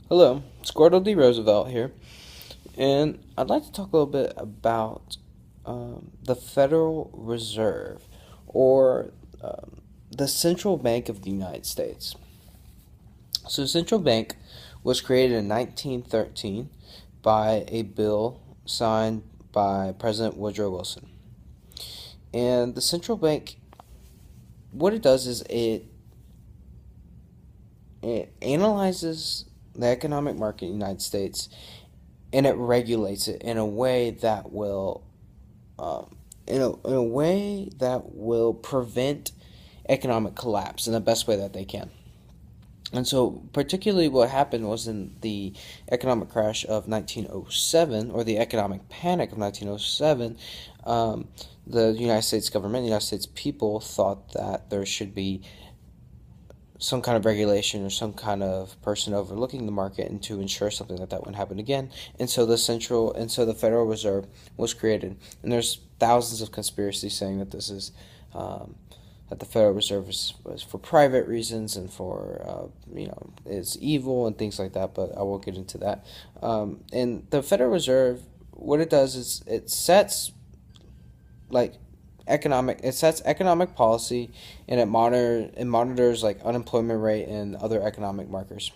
Hello, it's Gordo D. Roosevelt here, and I'd like to talk a little bit about the Federal Reserve, or the Central Bank of the United States. So, the Central Bank was created in 1913 by a bill signed by President Woodrow Wilson. And the Central Bank, what it does is it analyzes the economic market in the United States and it regulates it in a way that will in a way that will prevent economic collapse in the best way that they can. And so, particularly, what happened was in the economic crash of 1907, or the economic panic of 1907, the United States government, the United States people thought that there should be some kind of regulation or some kind of person overlooking the market and to ensure something like that wouldn't happen again. And so the Federal Reserve was created. And there's thousands of conspiracies saying that this is that the Federal Reserve was for private reasons and for it's evil and things like that. But I won't get into that. And the Federal Reserve, what it does is like it sets economic policy, and it monitors like unemployment rate and other economic markers,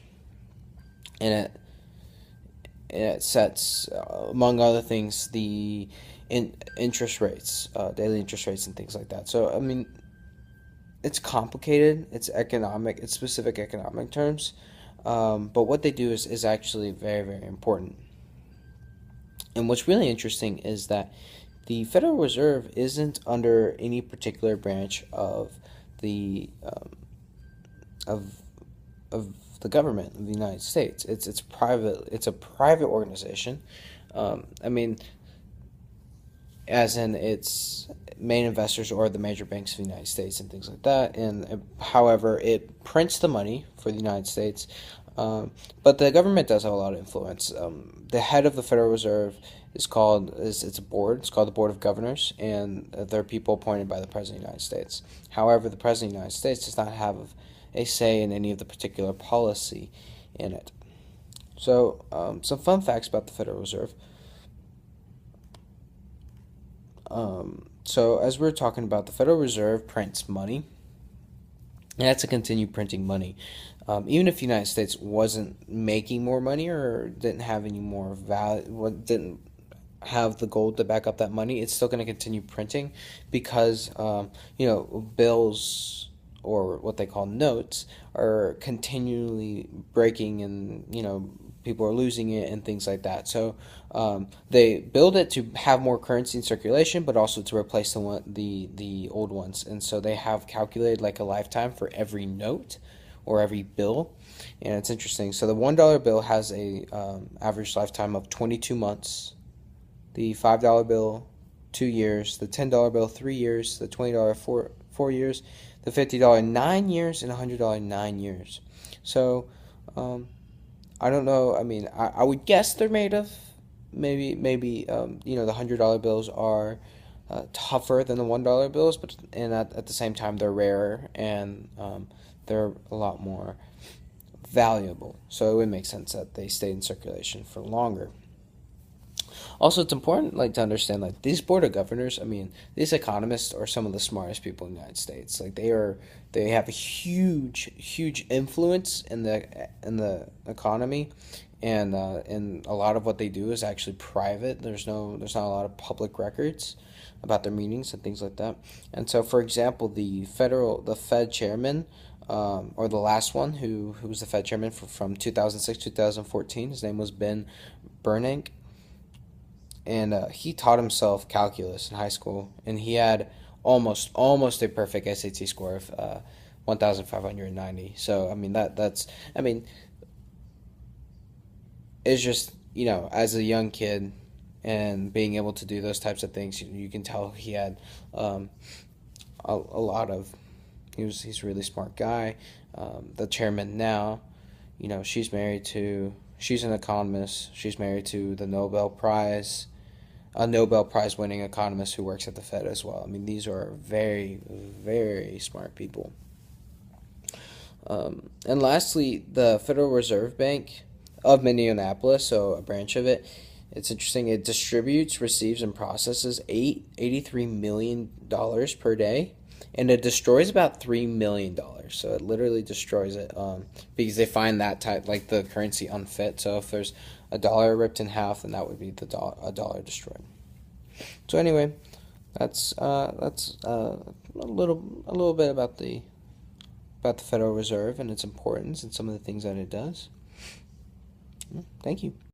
and it sets among other things the interest rates, daily interest rates and things like that. So I mean, it's complicated, it's specific economic terms, but what they do is actually very, very important. And what's really interesting is that the Federal Reserve isn't under any particular branch the um, of of the government of the United States. It's private. It's a private organization. I mean, as in its main investors or the major banks of the United States and things like that. And however, it prints the money for the United States, but the government does have a lot of influence. The head of the Federal Reserve it's a board. It's called the Board of Governors, and they're people appointed by the President of the United States. However, the President of the United States does not have a say in any of the particular policy in it. So, some fun facts about the Federal Reserve. So, as we are talking about, the Federal Reserve prints money, and that's to continue printing money. Even if the United States wasn't making more money or didn't have any more value, didn't have the gold to back up that money, it's still going to continue printing because, bills or what they call notes are continually breaking and, people are losing it and things like that. So they build it to have more currency in circulation, but also to replace the old ones. And so they have calculated like a lifetime for every note or every bill, and it's interesting. So the $1 bill has a average lifetime of 22 months. The $5 bill, 2 years. The $10 bill, 3 years. The $20, 4 years. The $50, 9 years, and $100, 9 years. So, I don't know. I mean, I would guess they're made of maybe the $100 bills are tougher than the $1 bills, but and at the same time they're rarer and they're a lot more valuable. So it would make sense that they stay in circulation for longer. Also, it's important to understand these board of governors. I mean, these economists are some of the smartest people in the United States. They have a huge influence in the economy, and a lot of what they do is actually private. There's not a lot of public records about their meetings and things like that. And so, for example, the Fed chairman. Or the last one who was the Fed chairman from 2006 2014. His name was Ben Bernanke, and he taught himself calculus in high school, and he had almost a perfect SAT score of 1,590. So I mean that's I mean it's just as a young kid and being able to do those types of things, you can tell he had a lot of he's a really smart guy. The chairman now, she's an economist. She's married to the Nobel Prize a Nobel Prize winning economist who works at the Fed as well. I mean, these are very, very smart people. And lastly, the Federal Reserve Bank, of Minneapolis, so a branch of it. It's interesting. It distributes, receives, and processes $83 million per day, and it destroys about $3 million. So it literally destroys it, because they find that type, like the currency, unfit. So if there's a dollar ripped in half, then that would be a dollar destroyed. So anyway, that's a little bit about the Federal Reserve and its importance and some of the things that it does. Thank you.